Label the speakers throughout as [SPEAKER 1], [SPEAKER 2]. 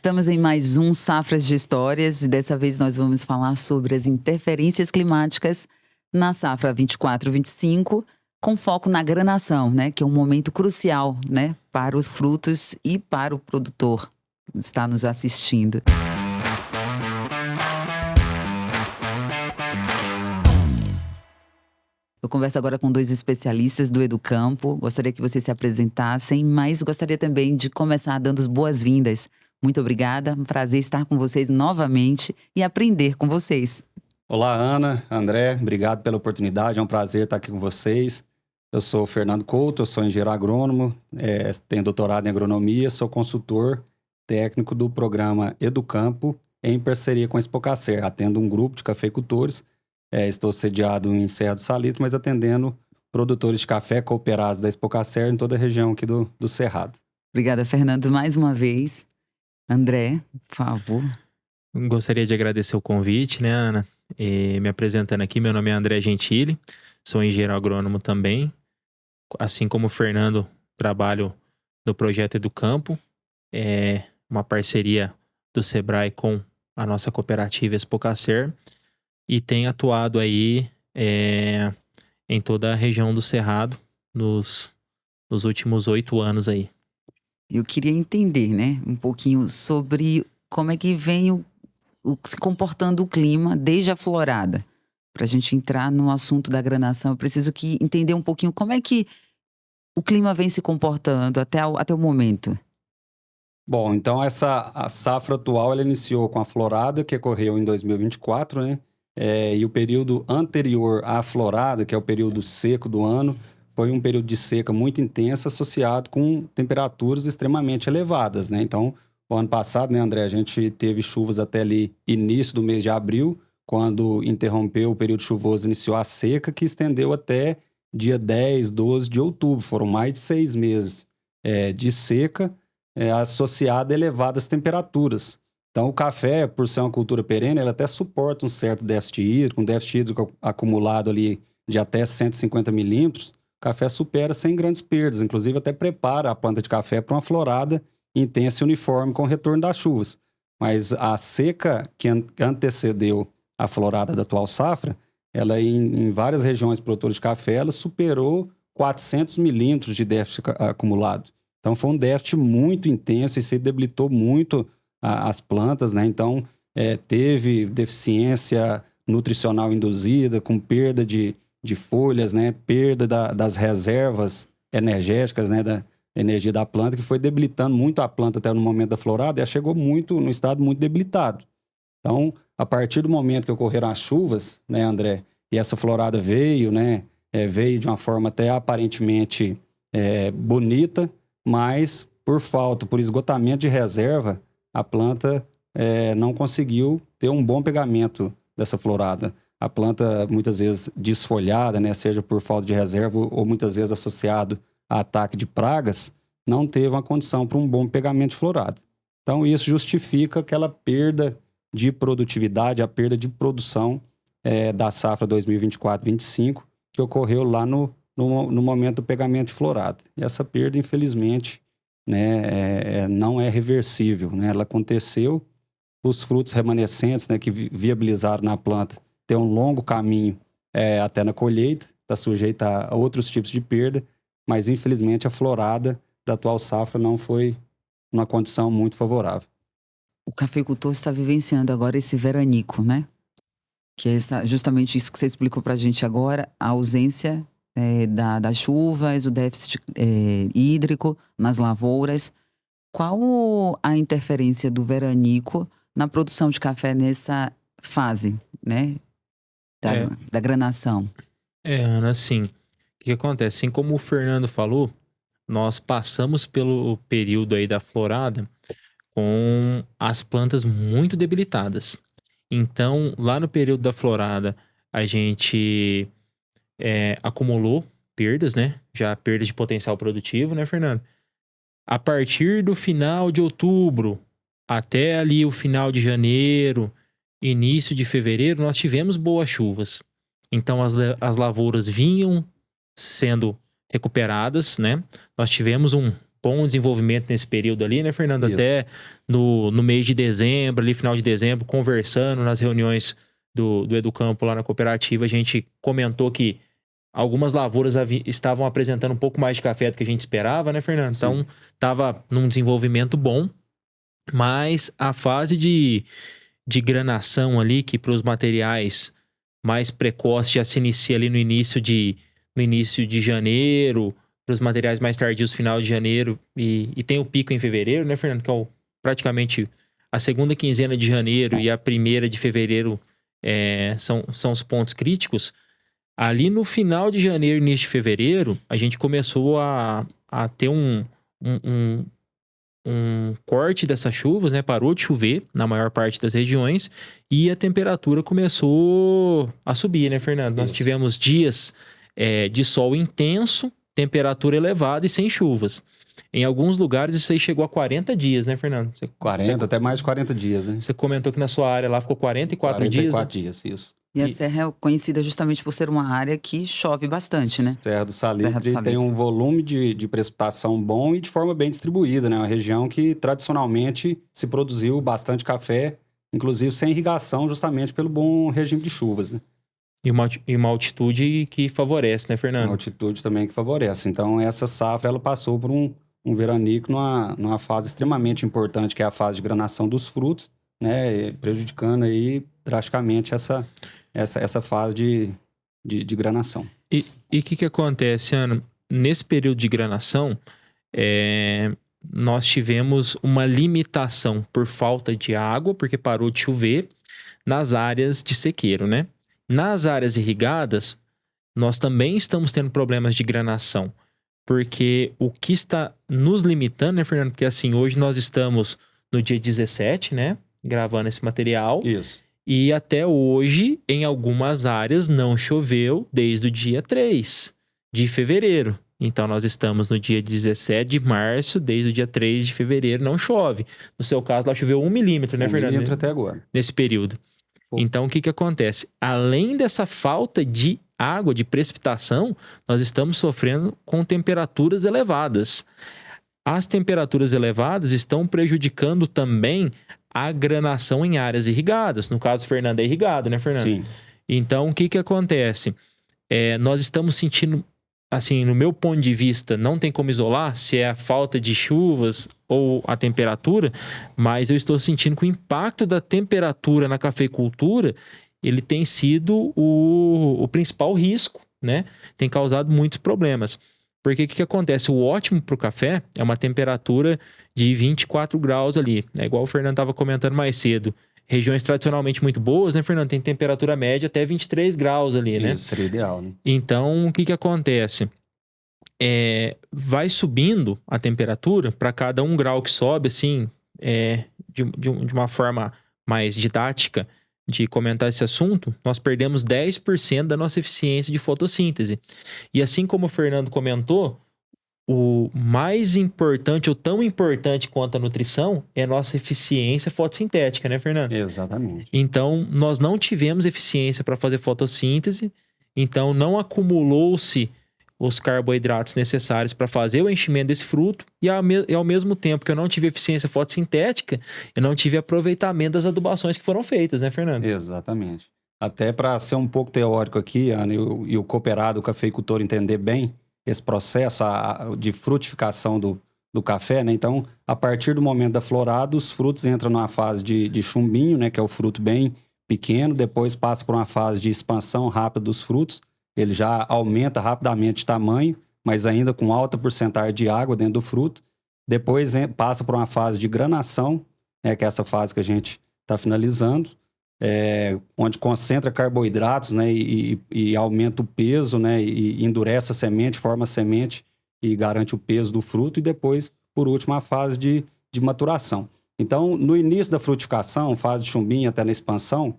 [SPEAKER 1] Estamos em mais um Safras de Histórias e dessa vez nós vamos falar sobre as interferências climáticas na safra 24-25, com foco na granação, né, que é um momento crucial, né, para os frutos e para o produtor que está nos assistindo. Eu converso agora com dois especialistas do Educampo. Gostaria que vocês se apresentassem, mas gostaria também de começar dando as boas-vindas. Muito obrigada, um prazer estar com vocês novamente e aprender com vocês.
[SPEAKER 2] Olá, Ana, André, obrigado pela oportunidade, é um prazer estar aqui com vocês. Eu sou o Fernando Couto, eu sou engenheiro agrônomo, tenho doutorado em agronomia, sou consultor técnico do programa Educampo, em parceria com a Expocacer. Atendo um grupo de cafeicultores, estou sediado em Serra do Salitre, mas atendendo produtores de café cooperados da Expocacer em toda a região aqui do Cerrado.
[SPEAKER 1] Obrigada, Fernando, mais uma vez. André, por favor.
[SPEAKER 3] Gostaria de agradecer o convite, né, Ana? Me apresentando aqui, meu nome é André Gentili, sou engenheiro agrônomo também. Assim como o Fernando, trabalho no projeto Educampo, uma parceria do Sebrae com a nossa cooperativa Expocacer, e tenho atuado aí em toda a região do Cerrado nos últimos 8 anos aí.
[SPEAKER 1] Eu queria entender, né, um pouquinho sobre como é que vem se comportando o clima desde a florada. Para a gente entrar no assunto da granação, eu preciso entender um pouquinho como é que o clima vem se comportando até o momento.
[SPEAKER 2] Bom, então a safra atual ela iniciou com a florada, que ocorreu em 2024, né? E o período anterior à florada, que é o período seco do ano, foi um período de seca muito intensa associado com temperaturas extremamente elevadas, né? Então, o ano passado, né, André, a gente teve chuvas até ali início do mês de abril, quando interrompeu o período chuvoso, iniciou a seca, que estendeu até dia 10, 12 de outubro. Foram mais de 6 meses de seca associada a elevadas temperaturas. Então, o café, por ser uma cultura perene, ele até suporta um certo déficit hídrico, um déficit hídrico acumulado ali de até 150 milímetros. O café supera sem grandes perdas, inclusive até prepara a planta de café para uma florada intensa e uniforme com o retorno das chuvas. Mas a seca que antecedeu a florada da atual safra, ela em várias regiões produtoras de café, ela superou 400 milímetros de déficit acumulado. Então foi um déficit muito intenso e se debilitou muito as plantas, né? Então teve deficiência nutricional induzida, com perda de folhas, né? Perda das reservas energéticas, né? Da energia da planta, que foi debilitando muito a planta até no momento da florada, e ela chegou no estado muito debilitado. Então, a partir do momento que ocorreram as chuvas, né, André, e essa florada veio, né, veio de uma forma até aparentemente bonita, mas por esgotamento de reserva, a planta não conseguiu ter um bom pegamento dessa florada. A planta, muitas vezes, desfolhada, né, seja por falta de reserva ou muitas vezes associado a ataque de pragas, não teve uma condição para um bom pegamento de florada. Então, isso justifica aquela perda de produtividade, a perda de produção da safra 2024-25, que ocorreu lá no momento do pegamento de florada. E essa perda, infelizmente, né, não é reversível, né? Ela aconteceu, os frutos remanescentes, né, que viabilizaram na planta, tem um longo caminho até na colheita, está sujeita a outros tipos de perda, mas infelizmente a florada da atual safra não foi uma condição muito favorável.
[SPEAKER 1] O cafeicultor está vivenciando agora esse veranico, né? Que é justamente isso que você explicou para a gente agora, a ausência das chuvas, o déficit hídrico nas lavouras. Qual a interferência do na produção de café nessa fase, né? Da granação?
[SPEAKER 3] Ana, assim, o que acontece? Assim como o Fernando falou, nós passamos pelo período aí da florada com as plantas muito debilitadas. Então, lá no período da florada, a gente acumulou perdas, né? Já perdas de potencial produtivo, né, Fernando? A partir do final de outubro até ali o final de janeiro, início de fevereiro, nós tivemos boas chuvas. Então, as lavouras vinham sendo recuperadas, né? Nós tivemos um bom desenvolvimento nesse período ali, né, Fernando?
[SPEAKER 2] Isso.
[SPEAKER 3] Até no mês de dezembro, ali, final de dezembro, conversando nas reuniões do Educampo lá na cooperativa, a gente comentou que algumas lavouras estavam apresentando um pouco mais de café do que a gente esperava, né, Fernando?
[SPEAKER 2] Sim.
[SPEAKER 3] Então, estava num desenvolvimento bom, mas a fase de granação ali, que para os materiais mais precoces já se inicia ali no início de janeiro, para os materiais mais tardios, final de janeiro, e tem o pico em fevereiro, né, Fernando? Que é praticamente a segunda quinzena de janeiro e a primeira de fevereiro são os pontos críticos. Ali no final de janeiro e início de fevereiro, a gente começou a ter um corte dessas chuvas, né? Parou de chover na maior parte das regiões e a temperatura começou a subir, né, Fernando? Nós tivemos dias de sol intenso, temperatura elevada e sem chuvas. Em alguns lugares isso aí chegou a 40 dias, né, Fernando?
[SPEAKER 2] 40, até mais de 40 dias, né?
[SPEAKER 3] Você comentou que na sua área lá ficou 44 dias, né?
[SPEAKER 2] 44 dias, isso.
[SPEAKER 1] E a Serra é conhecida justamente por ser uma área que chove bastante, né?
[SPEAKER 2] Serra do Salitre,
[SPEAKER 1] Serra do Salitre
[SPEAKER 2] tem um volume de precipitação bom e de forma bem distribuída, né? Uma região que tradicionalmente se produziu bastante café, inclusive sem irrigação, justamente pelo bom regime de chuvas, né?
[SPEAKER 3] E uma altitude que favorece, né, Fernando?
[SPEAKER 2] Uma altitude também que favorece. Então, essa safra, ela passou por um veranico numa fase extremamente importante, que é a fase de granação dos frutos, né? Prejudicando aí drasticamente essa fase de granação.
[SPEAKER 3] E o que acontece, Ana? Nesse período de granação, nós tivemos uma limitação por falta de água, porque parou de chover, nas áreas de sequeiro, né? Nas áreas irrigadas, nós também estamos tendo problemas de granação, porque o que está nos limitando, né, Fernando? Porque assim, hoje nós estamos no dia 17, né? Gravando esse material.
[SPEAKER 2] Isso.
[SPEAKER 3] E até hoje, em algumas áreas, não choveu desde o dia 3 de fevereiro. Então, nós estamos no dia 17 de março, desde o dia 3 de fevereiro não chove. No seu caso, lá choveu 1 milímetro, né, Fernando?
[SPEAKER 2] 1 milímetro até agora.
[SPEAKER 3] Nesse período.
[SPEAKER 2] Pô.
[SPEAKER 3] Então, o que acontece? Além dessa falta de água, de precipitação, nós estamos sofrendo com temperaturas elevadas. As temperaturas elevadas estão prejudicando também a granação em áreas irrigadas. No caso, Fernando é irrigado, né, Fernando?
[SPEAKER 2] Sim.
[SPEAKER 3] Então, o que acontece? Nós estamos sentindo, assim, no meu ponto de vista, não tem como isolar se é a falta de chuvas ou a temperatura, mas eu estou sentindo que o impacto da temperatura na cafeicultura, ele tem sido o principal risco, né? Tem causado muitos problemas. Porque o que acontece? O ótimo para o café é uma temperatura de 24 graus ali. É igual o Fernando estava comentando mais cedo. Regiões tradicionalmente muito boas, né, Fernando? Tem temperatura média até 23 graus ali, né?
[SPEAKER 2] Isso seria ideal, né?
[SPEAKER 3] Então, o que acontece? Vai subindo a temperatura para cada 1 grau que sobe, assim, de uma forma mais didática de comentar esse assunto, nós perdemos 10% da nossa eficiência de fotossíntese. E assim como o Fernando comentou, o mais importante, ou tão importante quanto a nutrição, é a nossa eficiência fotossintética, né, Fernando?
[SPEAKER 2] Exatamente.
[SPEAKER 3] Então, nós não tivemos eficiência para fazer fotossíntese, então não acumulou-se os carboidratos necessários para fazer o enchimento desse fruto e ao mesmo tempo que eu não tive eficiência fotossintética, eu não tive aproveitamento das adubações que foram feitas, né, Fernando?
[SPEAKER 2] Exatamente. Até para ser um pouco teórico aqui, Ana, e o cooperado, o cafeicultor entender bem esse processo de frutificação do café, né? Então, a partir do momento da florada, os frutos entram numa fase de chumbinho, né? Que é o fruto bem pequeno, depois passa por uma fase de expansão rápida dos frutos, ele já aumenta rapidamente de tamanho, mas ainda com alta porcentagem de água dentro do fruto. Depois passa por uma fase de granação, né, que é essa fase que a gente está finalizando, onde concentra carboidratos, né, e aumenta o peso, né, e endurece a semente, forma a semente e garante o peso do fruto. E depois, por último, a fase de maturação. Então, no início da frutificação, fase de chumbinho até na expansão,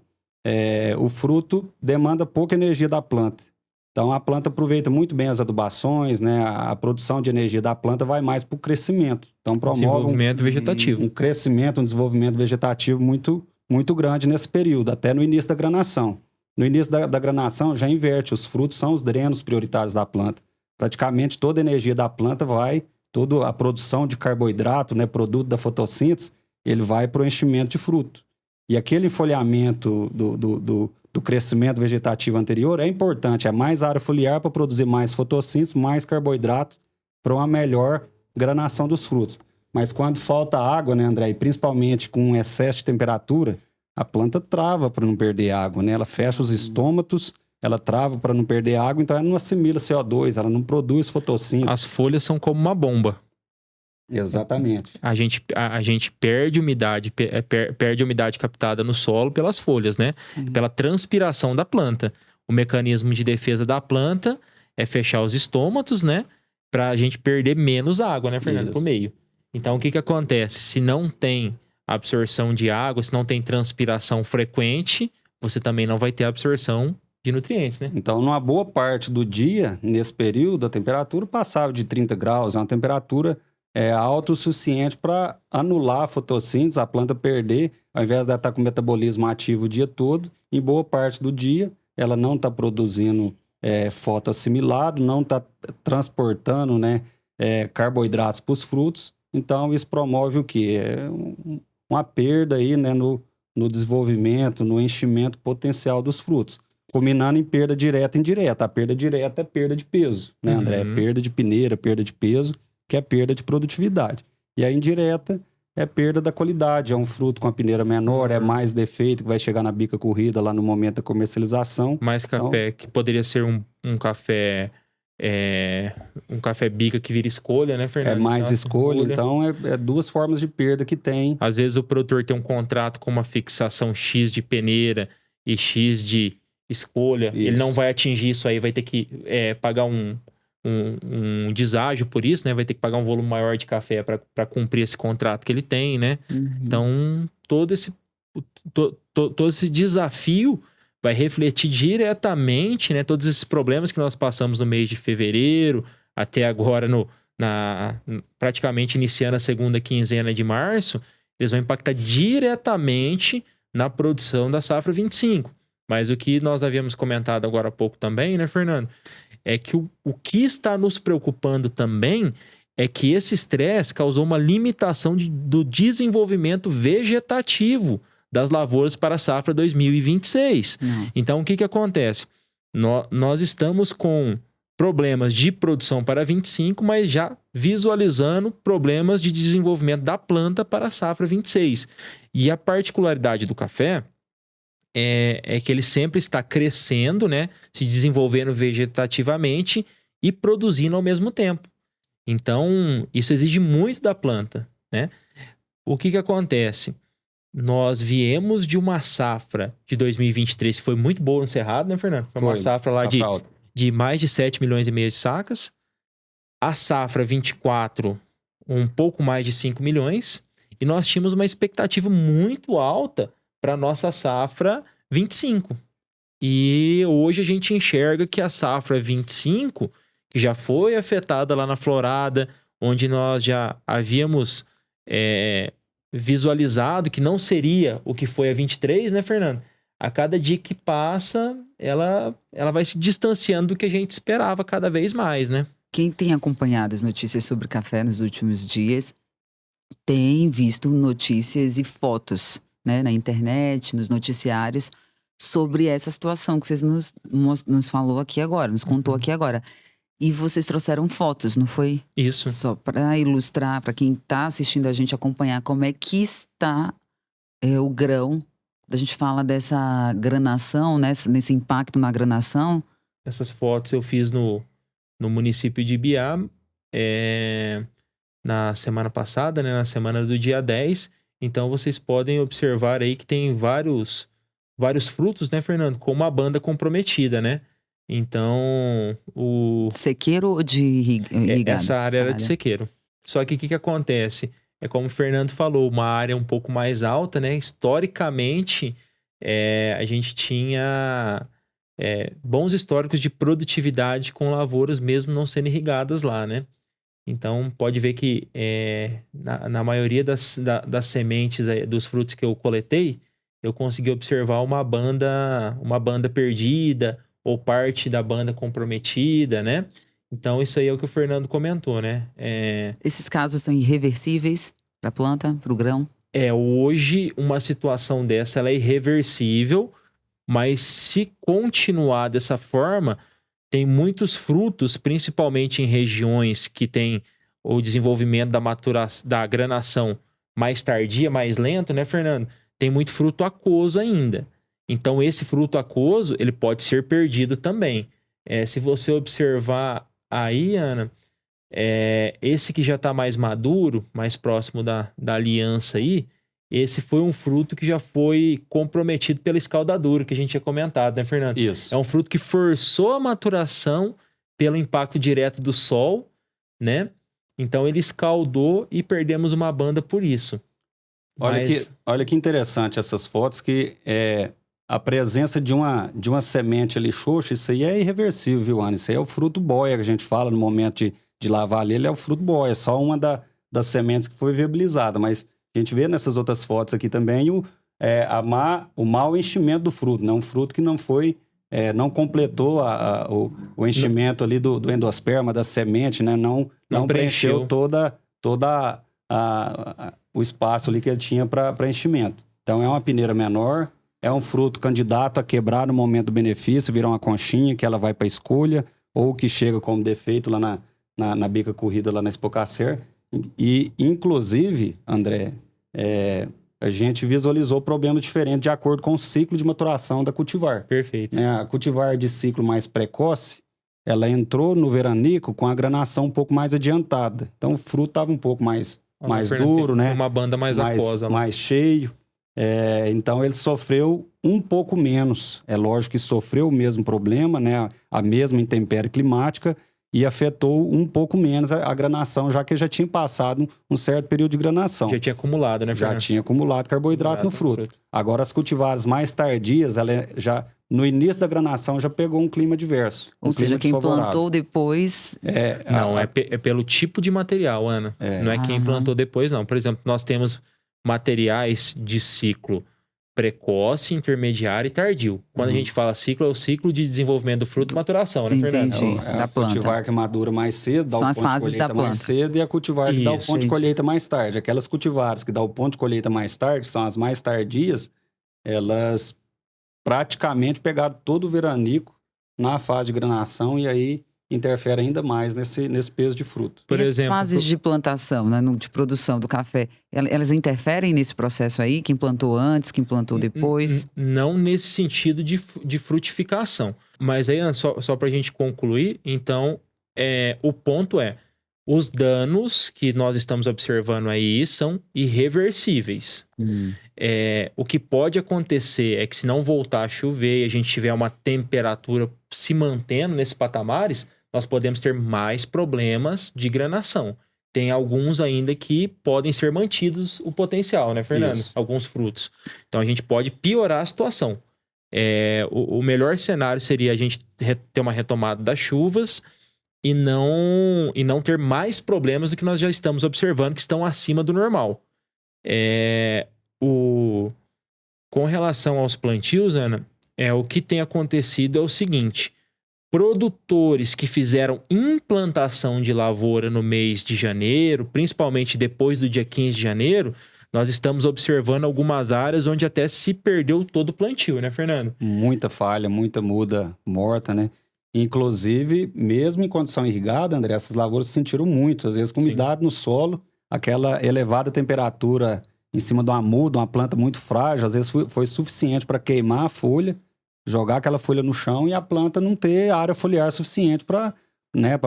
[SPEAKER 2] o fruto demanda pouca energia da planta. Então, a planta aproveita muito bem as adubações, né? A produção de energia da planta vai mais para o crescimento. Então, promove
[SPEAKER 3] desenvolvimento vegetativo.
[SPEAKER 2] Um crescimento, um desenvolvimento vegetativo muito, muito grande nesse período, até no início da granação. No início da granação, já inverte. Os frutos são os drenos prioritários da planta. Praticamente toda a energia da planta vai toda a produção de carboidrato, né, produto da fotossíntese, ele vai para o enchimento de fruto. E aquele enfolhamento do crescimento vegetativo anterior é importante, é mais área foliar para produzir mais fotossíntese, mais carboidrato para uma melhor granação dos frutos. Mas quando falta água, né, André, e principalmente com excesso de temperatura, a planta trava para não perder água, né? Ela fecha os estômatos, ela trava para não perder água, então ela não assimila CO2, ela não produz fotossíntese.
[SPEAKER 3] As folhas são como uma bomba.
[SPEAKER 2] Exatamente.
[SPEAKER 3] A gente perde umidade, perde a umidade captada no solo pelas folhas, né?
[SPEAKER 1] Sim.
[SPEAKER 3] Pela transpiração da planta. O mecanismo de defesa da planta é fechar os estômatos, né? Pra gente perder menos água, né, Fernando?
[SPEAKER 2] Isso.
[SPEAKER 3] Pro meio. Então, o que acontece? Se não tem absorção de água, se não tem transpiração frequente, você também não vai ter absorção de nutrientes, né?
[SPEAKER 2] Então, numa boa parte do dia, nesse período, a temperatura passava de 30 graus, é uma temperatura alta o suficiente para anular a fotossíntese, a planta perder, ao invés de ela estar com o metabolismo ativo o dia todo, em boa parte do dia, ela não está produzindo fotoassimilado, não está transportando, né, carboidratos para os frutos. Então, isso promove o quê? Uma perda aí, né, no desenvolvimento, no enchimento potencial dos frutos. Culminando em perda direta e indireta. A perda direta é perda de peso, né, André?
[SPEAKER 3] Uhum.
[SPEAKER 2] Perda de peneira, perda de peso, que é perda de produtividade. E a indireta é perda da qualidade. É um fruto com a peneira menor, é mais defeito, que vai chegar na bica corrida lá no momento da comercialização.
[SPEAKER 3] Mais café, que poderia ser um café... um café bica que vira escolha, né, Fernando?
[SPEAKER 2] É mais escolha, então é duas formas de perda que tem.
[SPEAKER 3] Às vezes o produtor tem um contrato com uma fixação X de peneira e X de escolha.
[SPEAKER 2] Isso.
[SPEAKER 3] Ele não vai atingir isso aí, vai ter que pagar um deságio por isso, né? Vai ter que pagar um volume maior de café para cumprir esse contrato que ele tem, né?
[SPEAKER 1] Uhum.
[SPEAKER 3] Então, todo esse desafio vai refletir diretamente, né, todos esses problemas que nós passamos no mês de fevereiro, até agora, praticamente iniciando a segunda quinzena de março, eles vão impactar diretamente na produção da safra 25. Mas o que nós havíamos comentado agora há pouco também, né, Fernando? É que o que está nos preocupando também é que esse estresse causou uma limitação do desenvolvimento vegetativo das lavouras para a safra 2026. Então, o que acontece? Nós estamos com problemas de produção para 25, mas já visualizando problemas de desenvolvimento da planta para a safra 26. E a particularidade do café é que ele sempre está crescendo, né? Se desenvolvendo vegetativamente e produzindo ao mesmo tempo. Então, isso exige muito da planta, né? O que acontece? Nós viemos de uma safra de 2023 que foi muito boa no Cerrado, né, Fernando? Foi uma safra lá de mais de 7 milhões e meio de sacas. A safra 24, um pouco mais de 5 milhões. E nós tínhamos uma expectativa muito alta para a nossa safra 25. E hoje a gente enxerga que a safra 25, que já foi afetada lá na Florada, onde nós já havíamos visualizado que não seria o que foi a 23, né, Fernando? A cada dia que passa, ela vai se distanciando do que a gente esperava cada vez mais, né?
[SPEAKER 1] Quem tem acompanhado as notícias sobre café nos últimos dias tem visto notícias e fotos, né, na internet, nos noticiários, sobre essa situação que vocês nos falou aqui agora, nos contou aqui agora. E vocês trouxeram fotos, não foi?
[SPEAKER 3] Isso.
[SPEAKER 1] Só para ilustrar, para quem está assistindo a gente acompanhar como é que está o grão. A gente fala dessa granação, né, nesse impacto na granação.
[SPEAKER 3] Essas fotos eu fiz no município de Ibiá, na semana passada, né, na semana do dia 10. Então vocês podem observar aí que tem vários frutos, né, Fernando? Com uma banda comprometida, né? Então,
[SPEAKER 1] sequeiro ou de irrigado?
[SPEAKER 3] Essa área era de sequeiro. Só que o que acontece? É como o Fernando falou, uma área um pouco mais alta, né? Historicamente, a gente tinha bons históricos de produtividade com lavouras mesmo não sendo irrigadas lá, né? Então, pode ver que na maioria das sementes dos frutos que eu coletei, eu consegui observar uma banda perdida ou parte da banda comprometida, né? Então, isso aí é o que o Fernando comentou, né?
[SPEAKER 1] Esses casos são irreversíveis para a planta, para o grão?
[SPEAKER 3] Hoje, uma situação dessa ela é irreversível, mas se continuar dessa forma, tem muitos frutos, principalmente em regiões que tem o desenvolvimento da granação mais tardia, mais lento, né, Fernando? Tem muito fruto aquoso ainda. Então, esse fruto aquoso, ele pode ser perdido também. Se você observar aí, Ana, esse que já está mais maduro, mais próximo da aliança aí, esse foi um fruto que já foi comprometido pela escaldadura, que a gente tinha comentado, né, Fernando?
[SPEAKER 2] Isso.
[SPEAKER 3] É um fruto que forçou a maturação pelo impacto direto do sol, né? Então ele escaldou e perdemos uma banda por isso.
[SPEAKER 2] Olha que interessante essas fotos, que a presença de uma semente ali xoxa, isso aí é irreversível, viu, Ana? Isso aí é o fruto boia que a gente fala no momento de lavar ali, ele é o fruto boia, só uma das sementes que foi viabilizada, mas a gente vê nessas outras fotos aqui também o mau enchimento do fruto, né? Um fruto que não foi, não completou o enchimento ali do endosperma, da semente, né? Não preencheu toda o espaço ali que ele tinha para enchimento. Então é uma peneira menor, é um fruto candidato a quebrar no momento do benefício, virar uma conchinha que ela vai para escolha, ou que chega como defeito lá na bica corrida lá na Expocacer. E, inclusive, André, a gente visualizou problema diferente de acordo com o ciclo de maturação da cultivar.
[SPEAKER 3] Perfeito.
[SPEAKER 2] A cultivar de ciclo mais precoce, ela entrou no veranico com a granação um pouco mais adiantada. Então, o fruto estava um pouco mais duro, né?
[SPEAKER 3] Uma banda mais aquosa.
[SPEAKER 2] Mais cheio. Então, ele sofreu um pouco menos. É lógico que sofreu o mesmo problema, né? A mesma intempérie climática, e afetou um pouco menos a granação, já que já tinha passado um certo período de granação.
[SPEAKER 3] Já tinha acumulado, né, Fernando?
[SPEAKER 2] Já tinha acumulado carboidrato no fruto. Agora, as cultivares mais tardias, ela já no início da granação já pegou um clima diverso.
[SPEAKER 1] Ou seja, quem plantou depois...
[SPEAKER 3] Não, é pelo tipo de material, Ana. Não é quem plantou depois, não. Por exemplo, nós temos materiais de ciclo precoce, intermediário e tardio. Quando a gente fala ciclo, é o ciclo de desenvolvimento do fruto e maturação, né, Fernando?
[SPEAKER 1] Entendi, da planta.
[SPEAKER 2] A cultivar que madura mais cedo, dá
[SPEAKER 1] São
[SPEAKER 2] o
[SPEAKER 1] as
[SPEAKER 2] ponto de
[SPEAKER 1] fases
[SPEAKER 2] colheita
[SPEAKER 1] da planta.
[SPEAKER 2] mais cedo, e a cultivar que dá o ponto de
[SPEAKER 1] Isso.
[SPEAKER 2] colheita mais tarde. Aquelas cultivares que dá o ponto de colheita mais tarde, são as mais tardias, elas praticamente pegaram todo o veranico na fase de granação, e aí interfere ainda mais nesse peso de fruto.
[SPEAKER 1] Por exemplo, as fases de plantação, né, de produção do café, elas interferem nesse processo aí? Quem plantou antes, quem plantou depois?
[SPEAKER 3] Não nesse sentido de frutificação. Mas aí, só para a gente concluir, então, o ponto os danos que nós estamos observando aí são irreversíveis. O que pode acontecer é que, se não voltar a chover e a gente tiver uma temperatura se mantendo nesses patamares, nós podemos ter mais problemas de granação. Tem alguns ainda que podem ser mantidos o potencial, né, Fernando?
[SPEAKER 2] Isso.
[SPEAKER 3] Alguns frutos. Então, a gente pode piorar a situação. O melhor cenário seria a gente ter uma retomada das chuvas e não ter mais problemas do que nós já estamos observando, que estão acima do normal. Com relação aos plantios, Ana, o que tem acontecido é o seguinte: produtores que fizeram implantação de lavoura no mês de janeiro, principalmente depois do dia 15 de janeiro, nós estamos observando algumas áreas onde até se perdeu todo o plantio, né, Fernando?
[SPEAKER 2] Muita falha, muita muda morta, né? Inclusive, mesmo em condição irrigada, André, essas lavouras se sentiram muito. Às vezes, com umidade no solo, aquela elevada temperatura em cima de uma muda, uma planta muito frágil, às vezes foi suficiente para queimar a folha, jogar aquela folha no chão e a planta não ter área foliar suficiente para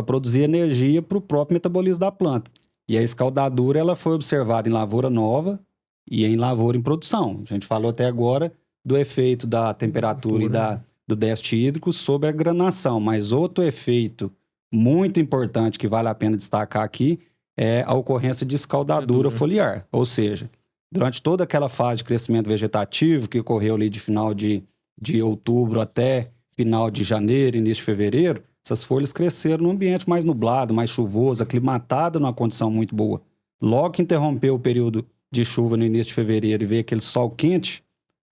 [SPEAKER 2] produzir energia para o próprio metabolismo da planta. E a escaldadura, ela foi observada em lavoura nova e em lavoura em produção. A gente falou até agora do efeito da temperatura e do déficit hídrico sobre a granação, mas outro efeito muito importante que vale a pena destacar aqui é a ocorrência de escaldadura foliar. Ou seja, durante toda aquela fase de crescimento vegetativo que ocorreu ali de final de outubro até final de janeiro, início de fevereiro, essas folhas cresceram num ambiente mais nublado, mais chuvoso, aclimatado numa condição muito boa. Logo que interrompeu o período de chuva no início de fevereiro e veio aquele sol quente,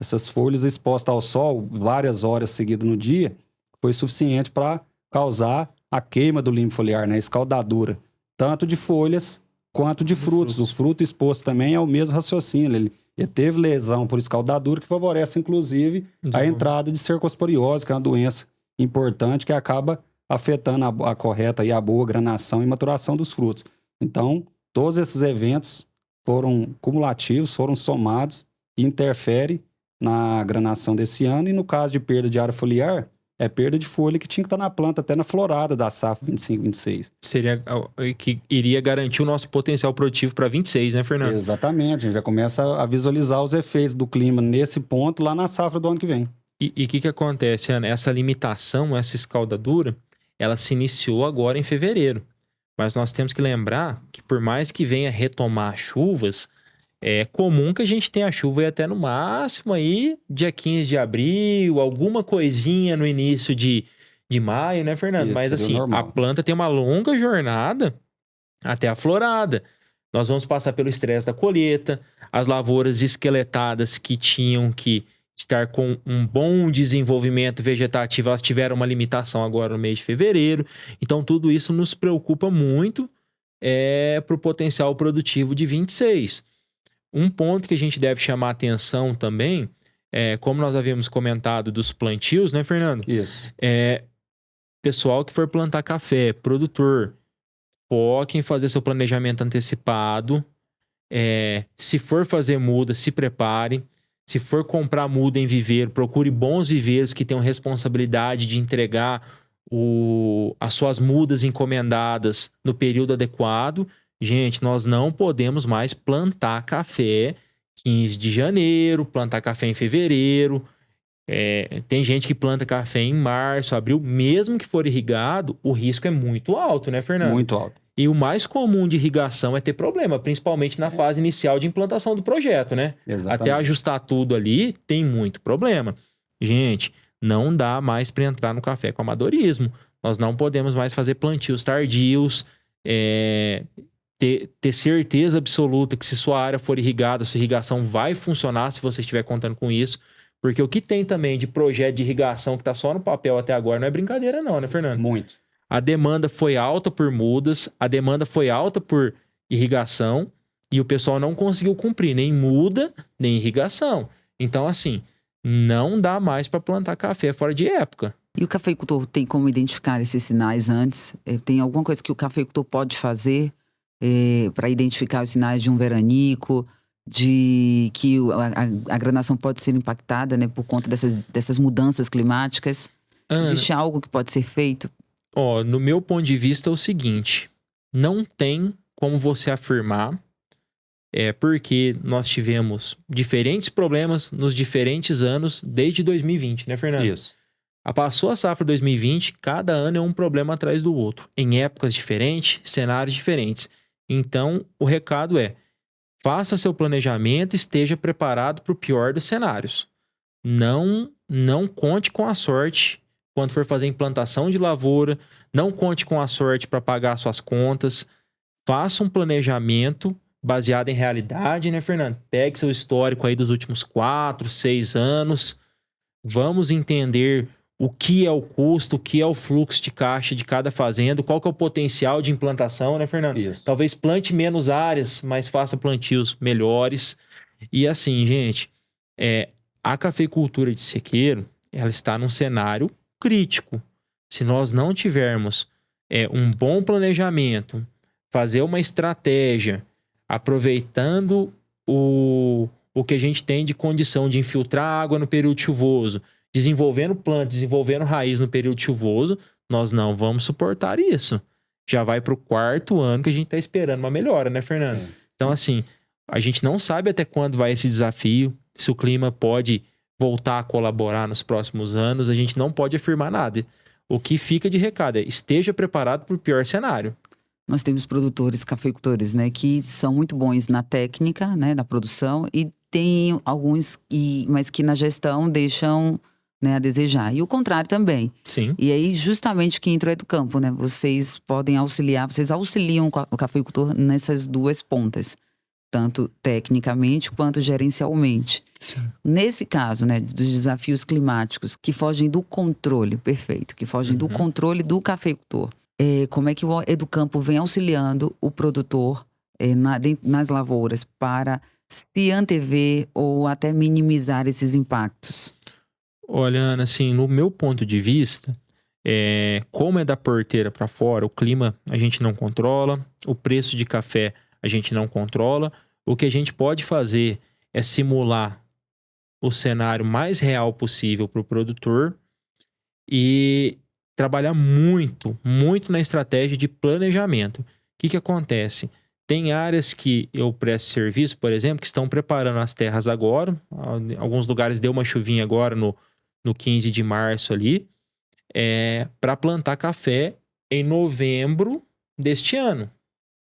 [SPEAKER 2] essas folhas expostas ao sol várias horas seguidas no dia, foi suficiente para causar a queima do limbo foliar, né? A escaldadura, tanto de folhas quanto de frutos. O fruto exposto também é o mesmo raciocínio. Ele teve lesão por escaldadura, que favorece, inclusive, a entrada de cercosporiose, que é uma doença importante que acaba afetando a correta e a boa granação e maturação dos frutos. Então, todos esses eventos foram cumulativos, foram somados e interferem na granação desse ano. E no caso de perda de área foliar, é perda de folha que tinha que estar na planta, até na florada da safra 25-26.
[SPEAKER 3] Seria que iria garantir o nosso potencial produtivo para 26, né, Fernando?
[SPEAKER 2] Exatamente. A gente já começa a visualizar os efeitos do clima nesse ponto lá na safra do ano que vem.
[SPEAKER 3] E o que acontece, Ana? Essa limitação, essa escaldadura, ela se iniciou agora em fevereiro. Mas nós temos que lembrar que por mais que venha retomar chuvas, é comum que a gente tenha chuva aí até no máximo aí dia 15 de abril, alguma coisinha no início de maio, né, Fernando?
[SPEAKER 2] Isso,
[SPEAKER 3] mas assim,
[SPEAKER 2] normal.
[SPEAKER 3] a planta tem uma longa jornada até a florada. Nós vamos passar pelo estresse da colheita, as lavouras esqueletadas que tinham que estar com um bom desenvolvimento vegetativo, elas tiveram uma limitação agora no mês de fevereiro. Então, tudo isso nos preocupa muito para o potencial produtivo de 26. Um ponto que a gente deve chamar atenção também, como nós havíamos comentado dos plantios, né, Fernando?
[SPEAKER 2] Isso.
[SPEAKER 3] Pessoal que for plantar café, produtor, foque em fazer seu planejamento antecipado. Se for fazer muda, se prepare. Se for comprar muda em viveiro, procure bons viveiros que tenham responsabilidade de entregar as suas mudas encomendadas no período adequado. Gente, nós não podemos mais plantar café 15 de janeiro, plantar café em fevereiro. Tem gente que planta café em março, abril. Mesmo que for irrigado, o risco é muito alto, né, Fernando?
[SPEAKER 2] Muito alto.
[SPEAKER 3] E o mais comum de irrigação é ter problema, principalmente na fase inicial de implantação do projeto, né?
[SPEAKER 2] Exatamente.
[SPEAKER 3] Até ajustar tudo ali, tem muito problema. Gente, não dá mais para entrar no café com amadorismo. Nós não podemos mais fazer plantios tardios, ter certeza absoluta que se sua área for irrigada, sua irrigação vai funcionar se você estiver contando com isso. Porque o que tem também de projeto de irrigação que está só no papel até agora não é brincadeira não, né, Fernando?
[SPEAKER 2] Muito.
[SPEAKER 3] A demanda foi alta por mudas, a demanda foi alta por irrigação e o pessoal não conseguiu cumprir nem muda, nem irrigação. Então, assim, não dá mais para plantar café fora de época.
[SPEAKER 1] E o cafeicultor tem como identificar esses sinais antes? Tem alguma coisa que o cafeicultor pode fazer para identificar os sinais de um veranico, de que a granação pode ser impactada, né, por conta dessas mudanças climáticas?
[SPEAKER 3] Ana,
[SPEAKER 1] existe algo que pode ser feito?
[SPEAKER 3] No meu ponto de vista é o seguinte, não tem como você afirmar, porque nós tivemos diferentes problemas nos diferentes anos desde 2020, né, Fernando?
[SPEAKER 2] Isso.
[SPEAKER 3] Passou a safra 2020, cada ano é um problema atrás do outro, em épocas diferentes, cenários diferentes. Então, o recado faça seu planejamento, esteja preparado para o pior dos cenários. Não conte com a sorte quando for fazer implantação de lavoura, não conte com a sorte para pagar suas contas. Faça um planejamento baseado em realidade, né, Fernando? Pegue seu histórico aí dos últimos 4, 6 anos. Vamos entender o que é o custo, o que é o fluxo de caixa de cada fazenda, qual que é o potencial de implantação, né, Fernando?
[SPEAKER 2] Isso.
[SPEAKER 3] Talvez plante menos áreas, mas faça plantios melhores. E assim, gente, a cafeicultura de sequeiro, ela está num cenário crítico. Se nós não tivermos um bom planejamento, fazer uma estratégia, aproveitando o que a gente tem de condição de infiltrar água no período chuvoso, desenvolvendo planta, desenvolvendo raiz no período chuvoso, nós não vamos suportar isso. Já vai para o 4º ano que a gente está esperando uma melhora, né, Fernando? Então, assim, a gente não sabe até quando vai esse desafio, se o clima pode voltar a colaborar nos próximos anos, a gente não pode afirmar nada. O que fica de recado esteja preparado para o pior cenário.
[SPEAKER 1] Nós temos produtores, cafeicultores, né, que são muito bons na técnica, né, da produção, e tem alguns, mas que na gestão deixam, né, a desejar. E o contrário também.
[SPEAKER 3] Sim.
[SPEAKER 1] E aí, justamente, que entra do campo, né? Vocês podem auxiliar, vocês auxiliam o cafeicultor nessas duas pontas. Tanto tecnicamente quanto gerencialmente.
[SPEAKER 3] Sim.
[SPEAKER 1] Nesse caso, né, dos desafios climáticos que fogem do controle, perfeito, que fogem do controle do cafeicultor. como é que o Educampo vem auxiliando o produtor nas lavouras para se antever ou até minimizar esses impactos?
[SPEAKER 3] Olha, Ana, assim, no meu ponto de vista, como é da porteira para fora, o clima a gente não controla, o preço de café a gente não controla. O que a gente pode fazer é simular o cenário mais real possível para o produtor e trabalhar muito, muito na estratégia de planejamento. O que acontece? Tem áreas que eu presto serviço, por exemplo, que estão preparando as terras agora. Em alguns lugares deu uma chuvinha agora no 15 de março ali, para plantar café em novembro deste ano.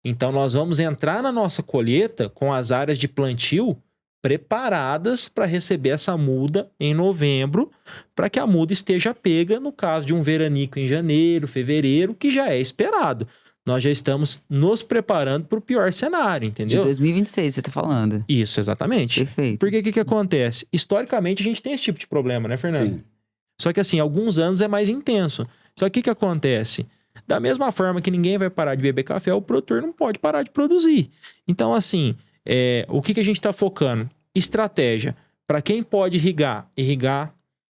[SPEAKER 3] Então nós vamos entrar na nossa colheita com as áreas de plantio preparadas para receber essa muda em novembro, para que a muda esteja pega no caso de um veranico em janeiro, fevereiro, que já é esperado. Nós já estamos nos preparando para o pior cenário, entendeu?
[SPEAKER 1] De 2026, você está falando.
[SPEAKER 3] Isso, exatamente.
[SPEAKER 1] Perfeito.
[SPEAKER 3] Porque o que acontece? Historicamente, a gente tem esse tipo de problema, né, Fernando?
[SPEAKER 2] Sim.
[SPEAKER 3] Só que assim, alguns anos é mais intenso. Só que o que acontece? Da mesma forma que ninguém vai parar de beber café, o produtor não pode parar de produzir. Então, assim, o que a gente está focando? Estratégia. Para quem pode irrigar.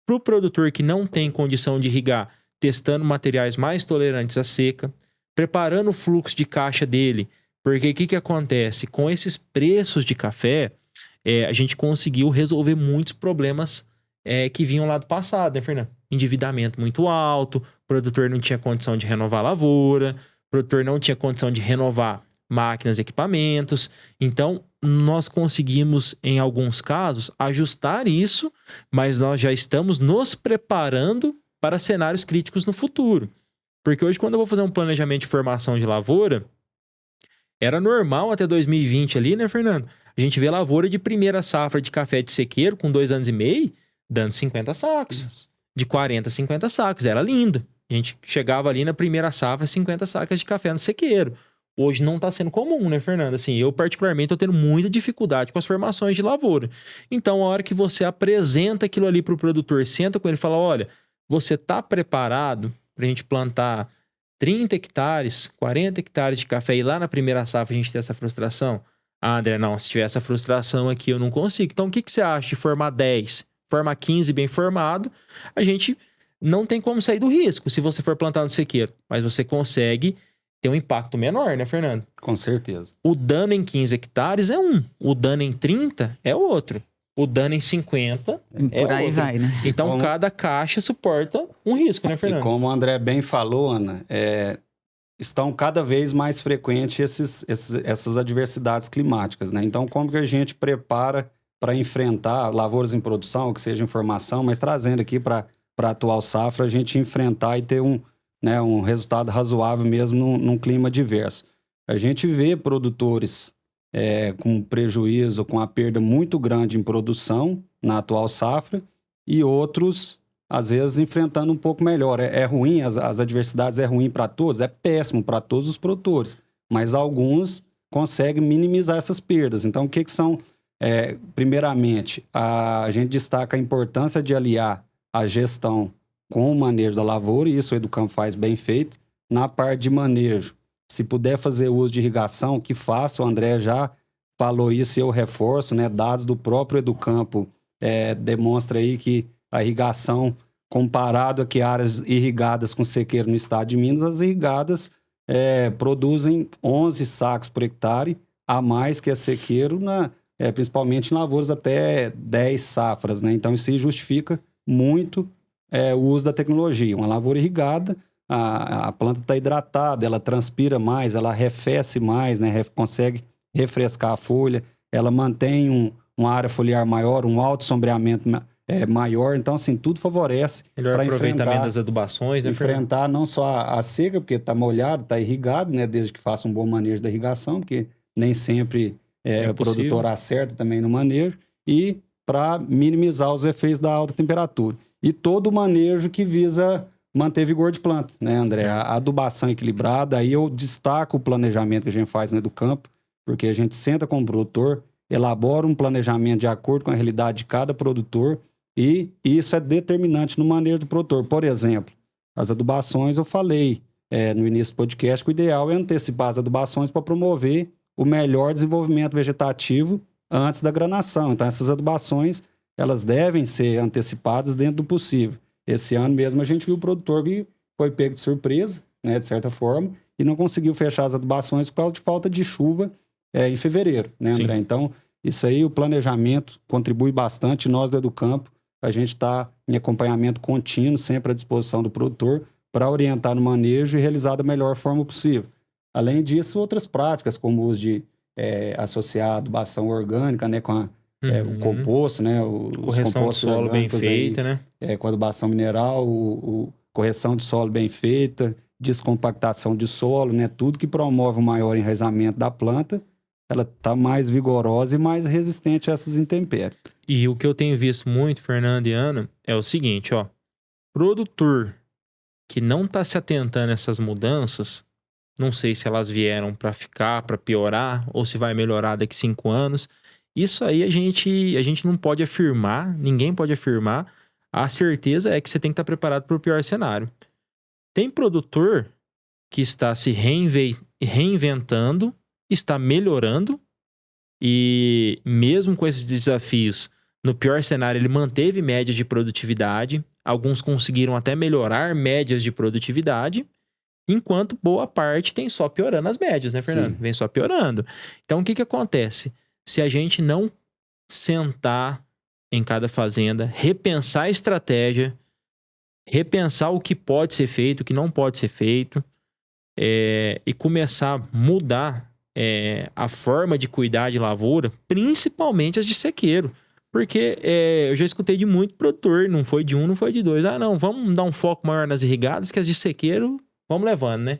[SPEAKER 3] Para o produtor que não tem condição de irrigar, testando materiais mais tolerantes à seca, preparando o fluxo de caixa dele. Porque o que acontece? Com esses preços de café, a gente conseguiu resolver muitos problemas que vinham lá do passado, né, Fernando? Endividamento muito alto, o produtor não tinha condição de renovar a lavoura, o produtor não tinha condição de renovar máquinas e equipamentos. Então, nós conseguimos, em alguns casos, ajustar isso, mas nós já estamos nos preparando para cenários críticos no futuro. Porque hoje, quando eu vou fazer um planejamento de formação de lavoura, era normal até 2020 ali, né, Fernando? A gente vê lavoura de primeira safra de café de sequeiro com 2 anos e meio, dando 50 sacos. Isso. De 40 a 50 sacos. Era lindo. A gente chegava ali na primeira safra, 50 sacas de café no sequeiro. Hoje não está sendo comum, né, Fernando? Assim, eu particularmente estou tendo muita dificuldade com as formações de lavoura. Então, a hora que você apresenta aquilo ali para o produtor, senta com ele e fala, olha, você está preparado para a gente plantar 30 hectares, 40 hectares de café e lá na primeira safra a gente ter essa frustração? Ah, André, não, se tiver essa frustração aqui eu não consigo. Então, o que você acha de formar 10? Formar 15 bem formado, a gente não tem como sair do risco se você for plantar no sequeiro. Mas você consegue ter um impacto menor, né, Fernando?
[SPEAKER 2] Com certeza.
[SPEAKER 3] O dano em 15 hectares é um. O dano em 30 é outro. O dano em 50 é
[SPEAKER 1] por aí
[SPEAKER 3] outro.
[SPEAKER 1] vai, né?
[SPEAKER 3] Então, cada caixa suporta um risco, né, Fernando?
[SPEAKER 2] E como o André bem falou, Ana, estão cada vez mais frequentes essas adversidades climáticas, né? Então, como que a gente prepara para enfrentar lavouras em produção, que seja em formação, mas trazendo aqui para a atual safra, a gente enfrentar e ter um resultado razoável mesmo num clima diverso. A gente vê produtores com prejuízo, com a perda muito grande em produção na atual safra e outros, às vezes, enfrentando um pouco melhor. É ruim, as adversidades é ruim para todos, é péssimo para todos os produtores, mas alguns conseguem minimizar essas perdas. Então, o que são... primeiramente, a gente destaca a importância de aliar a gestão com o manejo da lavoura, e isso o Educampo faz bem feito. Na parte de manejo, se puder fazer uso de irrigação, que faça, o André já falou isso e eu reforço, né? Dados do próprio Educampo demonstra aí que a irrigação, comparado a que áreas irrigadas com sequeiro no estado de Minas, as irrigadas produzem 11 sacos por hectare, a mais que a sequeiro principalmente em lavouras até 10 safras, né? Então, isso aí justifica muito o uso da tecnologia. Uma lavoura irrigada, a planta está hidratada, ela transpira mais, ela arrefece mais, né? Consegue refrescar a folha, ela mantém uma área foliar maior, um alto sombreamento maior. Então, assim, tudo favorece
[SPEAKER 3] melhor
[SPEAKER 2] para
[SPEAKER 3] aproveitamento das adubações, né,
[SPEAKER 2] enfrentar não só a seca, porque está molhado, está irrigado, né? Desde que faça um bom manejo da irrigação, porque nem sempre... o produtor acerta também no manejo, e para minimizar os efeitos da alta temperatura. E todo o manejo que visa manter vigor de planta, né, André? A adubação equilibrada, aí eu destaco o planejamento que a gente faz no Educampo, porque a gente senta com o produtor, elabora um planejamento de acordo com a realidade de cada produtor, e isso é determinante no manejo do produtor. Por exemplo, as adubações eu falei, no início do podcast, que o ideal é antecipar as adubações para promover o melhor desenvolvimento vegetativo antes da granação. Então, essas adubações, elas devem ser antecipadas dentro do possível. Esse ano mesmo a gente viu o produtor que foi pego de surpresa, né, de certa forma, e não conseguiu fechar as adubações por causa de falta de chuva em fevereiro, né, André? Sim. Então, isso aí, o planejamento contribui bastante. Nós do Educampo, a gente está em acompanhamento contínuo, sempre à disposição do produtor, para orientar no manejo e realizar da melhor forma possível. Além disso, outras práticas, como o uso de associar a adubação orgânica, né, com o composto, né,
[SPEAKER 3] correção do solo bem feita, né?
[SPEAKER 2] Com adubação mineral, correção de solo bem feita, descompactação de solo, né, tudo que promove um maior enraizamento da planta, ela está mais vigorosa e mais resistente a essas intempéries.
[SPEAKER 3] E o que eu tenho visto muito, Fernando e Ana, é o seguinte, ó, produtor que não está se atentando a essas mudanças, não sei se elas vieram para ficar, para piorar, ou se vai melhorar daqui 5 anos. Isso aí a gente não pode afirmar, ninguém pode afirmar. A certeza é que você tem que estar preparado para o pior cenário. Tem produtor que está se reinventando, está melhorando, e mesmo com esses desafios, no pior cenário ele manteve média de produtividade. Alguns conseguiram até melhorar médias de produtividade, enquanto boa parte tem só piorando as médias, né, Fernando? Sim. Vem só piorando. Então, o que acontece? Se a gente não sentar em cada fazenda, repensar a estratégia, repensar o que pode ser feito, o que não pode ser feito, e começar a mudar a forma de cuidar de lavoura, principalmente as de sequeiro. Porque eu já escutei de muito produtor, não foi de um, não foi de dois. Ah, não, vamos dar um foco maior nas irrigadas, que as de sequeiro vamos levando, né?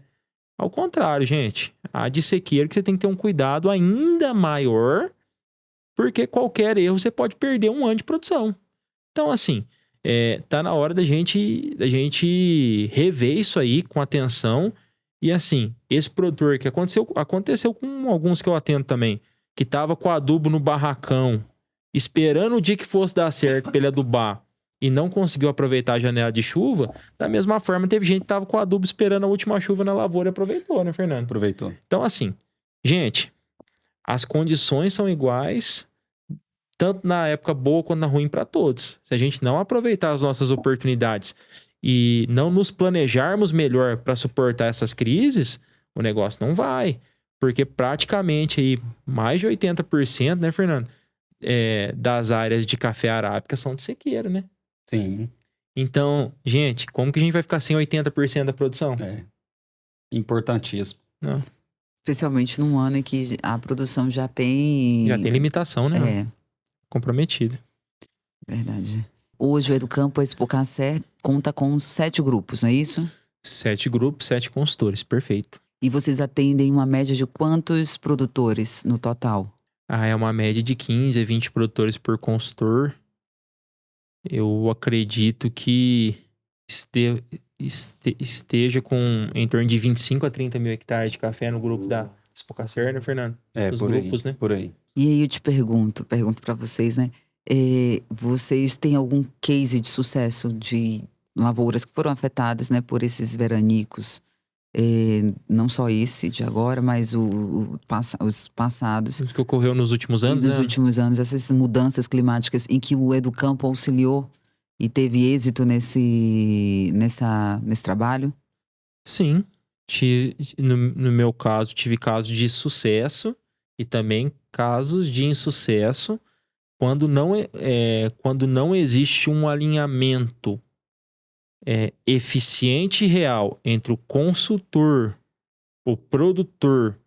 [SPEAKER 3] Ao contrário, gente. A de sequeiro que você tem que ter um cuidado ainda maior, porque qualquer erro você pode perder um ano de produção. Então, assim, tá na hora da gente rever isso aí com atenção. E assim, esse produtor que aconteceu com alguns que eu atendo também, que tava com adubo no barracão, esperando o dia que fosse dar certo para ele adubar, e não conseguiu aproveitar a janela de chuva, da mesma forma teve gente que tava com adubo esperando a última chuva na lavoura e aproveitou, né, Fernando?
[SPEAKER 2] Aproveitou.
[SPEAKER 3] Então, assim, gente, as condições são iguais, tanto na época boa quanto na ruim para todos. Se a gente não aproveitar as nossas oportunidades e não nos planejarmos melhor para suportar essas crises, o negócio não vai. Porque praticamente aí, mais de 80%, né, Fernando? Das áreas de café arábica são de sequeiro, né?
[SPEAKER 2] Sim.
[SPEAKER 3] Então, gente, como que a gente vai ficar sem 80% da produção?
[SPEAKER 2] Importantíssimo.
[SPEAKER 3] Não.
[SPEAKER 1] Especialmente num ano em que a produção já tem
[SPEAKER 3] limitação, né? Comprometida.
[SPEAKER 1] Verdade. Hoje o Educampo, a Expo Café, conta com 7 grupos, não é isso?
[SPEAKER 3] 7 grupos, 7 consultores, perfeito.
[SPEAKER 1] E vocês atendem uma média de quantos produtores no total?
[SPEAKER 3] É uma média de 15 a 20 produtores por consultor. Eu acredito que esteja com em torno de 25 a 30 mil hectares de café no grupo da Expo Café, né, Fernando? Os
[SPEAKER 2] por
[SPEAKER 3] grupos,
[SPEAKER 2] aí,
[SPEAKER 3] né?
[SPEAKER 2] Por aí.
[SPEAKER 1] E aí eu te pergunto para vocês, né? Vocês têm algum case de sucesso de lavouras que foram afetadas, né, por esses veranicos? Não só esse de agora, mas os passados.
[SPEAKER 3] Isso que ocorreu nos últimos anos,
[SPEAKER 1] nos últimos anos, essas mudanças climáticas em que o Educampo auxiliou e teve êxito nesse trabalho?
[SPEAKER 3] Sim. No meu caso, tive casos de sucesso e também casos de insucesso quando não existe um alinhamento eficiente e real entre o consultor, o produtor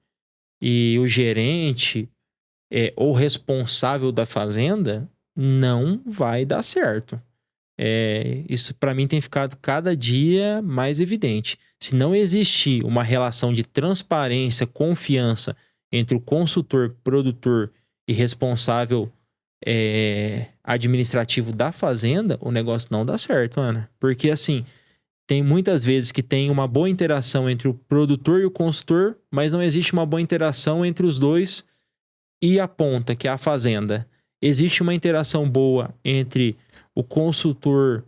[SPEAKER 3] e o gerente ou responsável da fazenda, não vai dar certo. Isso para mim tem ficado cada dia mais evidente. Se não existir uma relação de transparência, confiança entre o consultor, produtor e responsável administrativo da fazenda, o negócio não dá certo, Ana. Porque assim, tem muitas vezes que tem uma boa interação entre o produtor e o consultor, mas não existe uma boa interação entre os dois e a ponta, que é a fazenda. Existe uma interação boa entre o consultor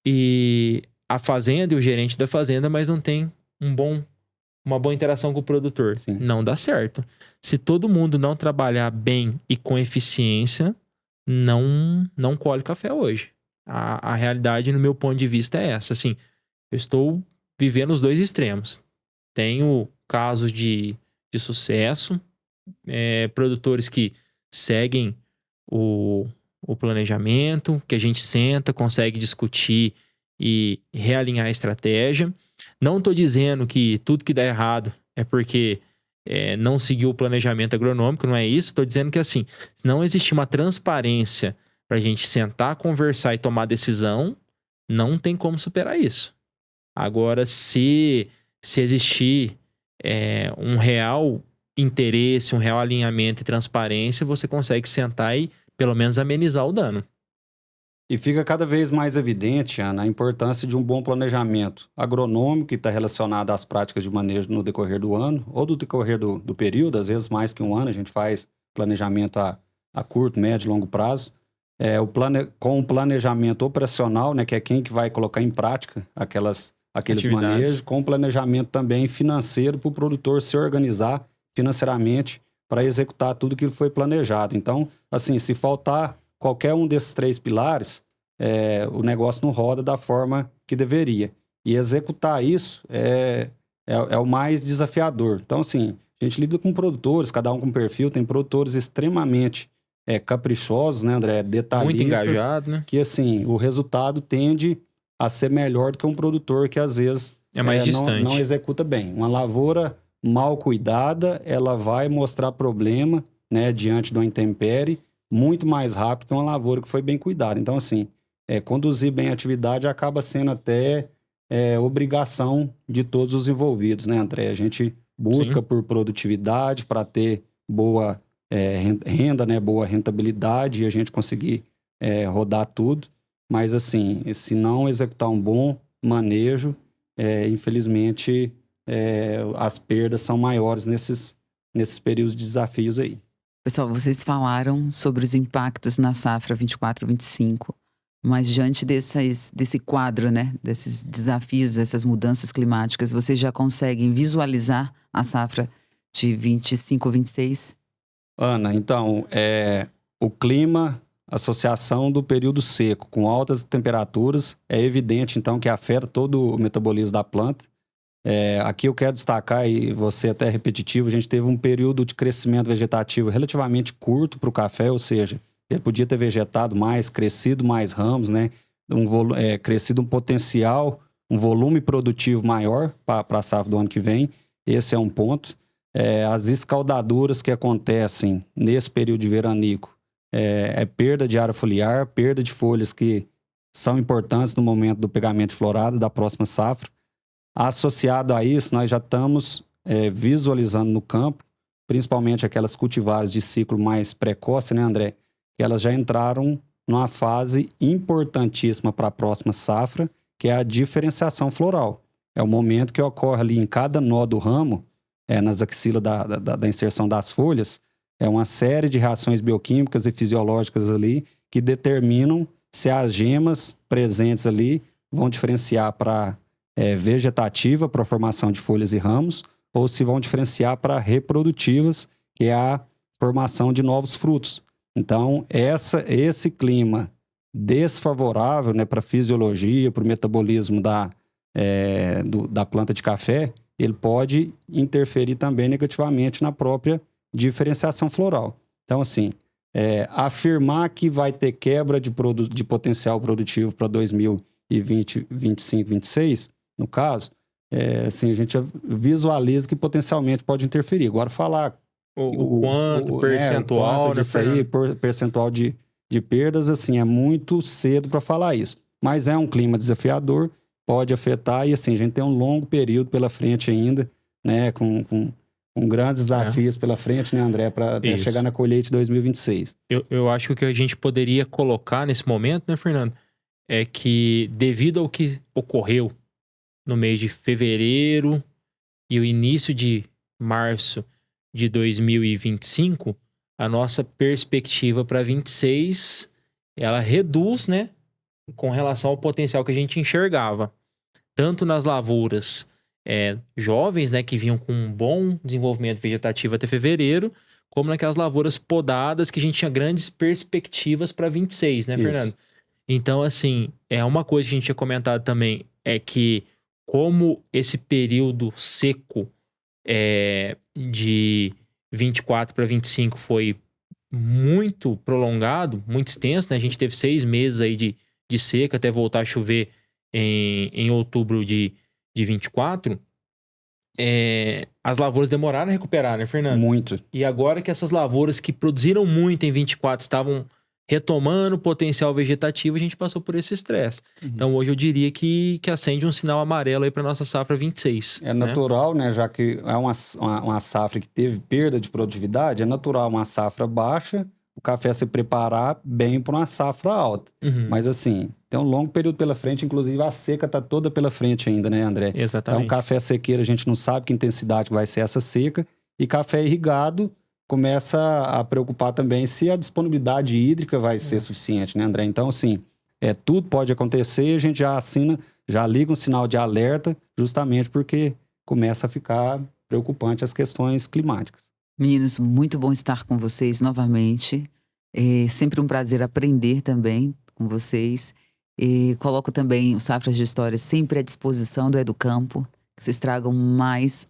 [SPEAKER 3] e a fazenda e o gerente da fazenda, mas não tem uma boa interação com o produtor.
[SPEAKER 2] Sim.
[SPEAKER 3] Não dá certo. Se todo mundo não trabalhar bem e com eficiência, não colhe café hoje. A realidade, no meu ponto de vista, é essa. Assim, eu estou vivendo os dois extremos. Tenho casos de sucesso, produtores que seguem o planejamento, que a gente senta, consegue discutir e realinhar a estratégia. Não estou dizendo que tudo que dá errado é porque não seguiu o planejamento agronômico, não é isso. Estou dizendo que, assim, se não existir uma transparência para a gente sentar, conversar e tomar decisão, não tem como superar isso. Agora, se existir um real interesse, um real alinhamento e transparência, você consegue sentar e pelo menos amenizar o dano.
[SPEAKER 2] E fica cada vez mais evidente, Ana, a importância de um bom planejamento agronômico que está relacionado às práticas de manejo no decorrer do ano ou do decorrer do período, às vezes mais que um ano, a gente faz planejamento a curto, médio e longo prazo. Com o planejamento operacional, né, que é quem que vai colocar em prática aqueles manejos, com o planejamento também financeiro para o produtor se organizar financeiramente para executar tudo que foi planejado. Então, assim, se faltar qualquer um desses 3 pilares, o negócio não roda da forma que deveria. E executar isso é o mais desafiador. Então, assim, a gente lida com produtores, cada um com perfil, tem produtores extremamente caprichosos, né, André? Detalhistas.
[SPEAKER 3] Muito engajado, né?
[SPEAKER 2] Que, assim, o resultado tende a ser melhor do que um produtor que, às vezes,
[SPEAKER 3] é mais distante.
[SPEAKER 2] Não executa bem. Uma lavoura mal cuidada, ela vai mostrar problema, né, diante do intempérie, muito mais rápido que uma lavoura que foi bem cuidada. Então, assim, conduzir bem a atividade acaba sendo até obrigação de todos os envolvidos, né, André? A gente busca
[SPEAKER 3] Sim.
[SPEAKER 2] por produtividade para ter boa renda, né, boa rentabilidade e a gente conseguir rodar tudo. Mas, assim, se não executar um bom manejo, infelizmente, as perdas são maiores nesses períodos de desafios aí.
[SPEAKER 1] Pessoal, vocês falaram sobre os impactos na safra 24-25, mas diante desse quadro, né, desses desafios, dessas mudanças climáticas, vocês já conseguem visualizar a safra de 25-26?
[SPEAKER 2] Ana, então, o clima, associação do período seco com altas temperaturas, é evidente, então, que afeta todo o metabolismo da planta. Aqui eu quero destacar, e você até repetitivo, a gente teve um período de crescimento vegetativo relativamente curto para o café, ou seja, ele podia ter vegetado mais, crescido mais ramos, né? Crescido um potencial, um volume produtivo maior para a safra do ano que vem. Esse é um ponto. As escaldaduras que acontecem nesse período de veranico, perda de área foliar, perda de folhas que são importantes no momento do pegamento de florada da próxima safra. Associado a isso, nós já estamos visualizando no campo, principalmente aquelas cultivares de ciclo mais precoce, né, André? Que elas já entraram numa fase importantíssima para a próxima safra, que é a diferenciação floral. É o momento que ocorre ali em cada nó do ramo, nas axilas da inserção das folhas, uma série de reações bioquímicas e fisiológicas ali que determinam se as gemas presentes ali vão diferenciar para vegetativa, para a formação de folhas e ramos, ou se vão diferenciar para reprodutivas, que é a formação de novos frutos. Então, esse clima desfavorável, né, para a fisiologia, para o metabolismo da planta de café, ele pode interferir também negativamente na própria diferenciação floral. Então, assim, afirmar que vai ter quebra de potencial produtivo para 2020, 25, 26, no caso, assim, a gente visualiza que potencialmente pode interferir. Agora, falar
[SPEAKER 3] o quanto, percentual,
[SPEAKER 2] quanto disso aí, percentual de perdas, assim, é muito cedo para falar isso. Mas é um clima desafiador, pode afetar, e assim, a gente tem um longo período pela frente ainda, né, com grandes desafios pela frente, né, André, para chegar na colheita de 2026.
[SPEAKER 3] Eu acho que o que a gente poderia colocar nesse momento, né, Fernando, é que devido ao que ocorreu no mês de fevereiro e o início de março de 2025, a nossa perspectiva para 26, ela reduz, né, com relação ao potencial que a gente enxergava, tanto nas lavouras jovens, né, que vinham com um bom desenvolvimento vegetativo até fevereiro, como naquelas lavouras podadas que a gente tinha grandes perspectivas para 26, né, Fernando? Então, assim, uma coisa que a gente tinha comentado também é que como esse período seco de 24 para 25 foi muito prolongado, muito extenso, né? A gente teve 6 meses aí de seca até voltar a chover em outubro de 24. As lavouras demoraram a recuperar, né, Fernando?
[SPEAKER 2] Muito.
[SPEAKER 3] E agora que essas lavouras que produziram muito em 24 estavam retomando o potencial vegetativo, a gente passou por esse estresse. Então, hoje eu diria que acende um sinal amarelo aí para nossa safra 26.
[SPEAKER 2] É natural, né? Já que é uma safra que teve perda de produtividade, é natural uma safra baixa, o café se preparar bem para uma safra alta. Mas assim, tem um longo período pela frente, inclusive a seca está toda pela frente ainda, né, André?
[SPEAKER 3] Exatamente.
[SPEAKER 2] Então, café sequeiro, a gente não sabe que intensidade vai ser essa seca, e café irrigado começa a preocupar também se a disponibilidade hídrica vai ser suficiente, né, André? Então, assim, tudo pode acontecer e a gente já liga um sinal de alerta, justamente porque começa a ficar preocupante as questões climáticas.
[SPEAKER 1] Meninos, muito bom estar com vocês novamente. É sempre um prazer aprender também com vocês. E coloco também o Safras de História sempre à disposição do Educampo, que vocês tragam mais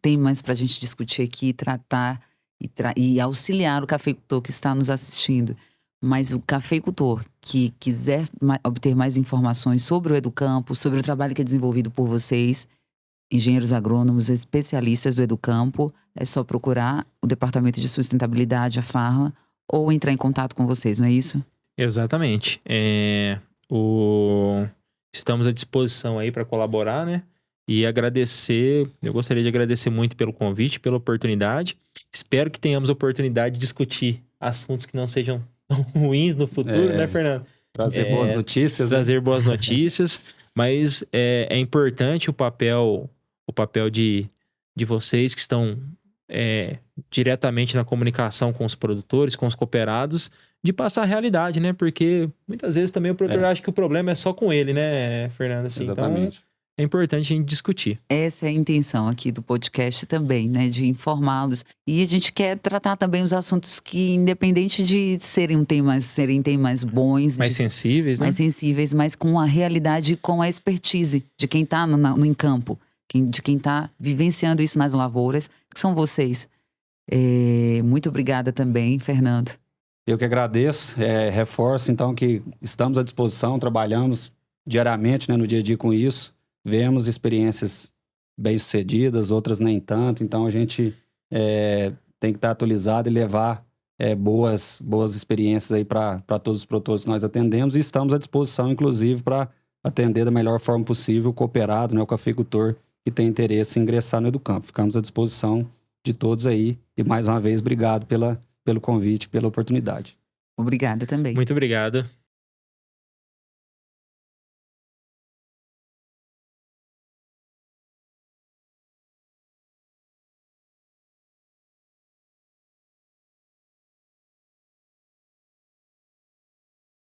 [SPEAKER 1] temas para a gente discutir aqui, tratar e auxiliar o cafeicultor que está nos assistindo. Mas o cafeicultor que quiser obter mais informações sobre o Educampo, sobre o trabalho que é desenvolvido por vocês, engenheiros agrônomos, especialistas do Educampo, é só procurar o Departamento de Sustentabilidade, a Farla, ou entrar em contato com vocês, não é isso?
[SPEAKER 3] Exatamente. Estamos à disposição aí para colaborar, né? E eu gostaria de agradecer muito pelo convite, pela oportunidade. Espero que tenhamos a oportunidade de discutir assuntos que não sejam tão ruins no futuro, né, Fernando?
[SPEAKER 2] Trazer boas notícias.
[SPEAKER 3] Trazer boas notícias, mas é importante o papel de vocês que estão diretamente na comunicação com os produtores, com os cooperados, de passar a realidade, né? Porque muitas vezes também o produtor acha que o problema é só com ele, né, Fernando? Assim,
[SPEAKER 2] exatamente.
[SPEAKER 3] Então, é importante a gente discutir.
[SPEAKER 1] Essa é a intenção aqui do podcast também, né? De informá-los. E a gente quer tratar também os assuntos que, independente de serem temas bons...
[SPEAKER 3] Mais sensíveis, né?
[SPEAKER 1] Mais sensíveis, mas com a realidade e com a expertise de quem está no em campo. De quem está vivenciando isso nas lavouras, que são vocês. Muito obrigada também, Fernando.
[SPEAKER 2] Eu que agradeço. Reforço, então, que estamos à disposição, trabalhamos diariamente, né, no dia a dia com isso. Vemos experiências bem-sucedidas, outras nem tanto. Então, a gente tem que estar atualizado e levar boas experiências aí para todos os produtores que nós atendemos. E estamos à disposição, inclusive, para atender da melhor forma possível o cooperado, né, o cafeicultor que tem interesse em ingressar no Educampo. Ficamos à disposição de todos aí. E, mais uma vez, obrigado pelo convite, pela oportunidade.
[SPEAKER 1] Obrigada também.
[SPEAKER 3] Muito obrigado.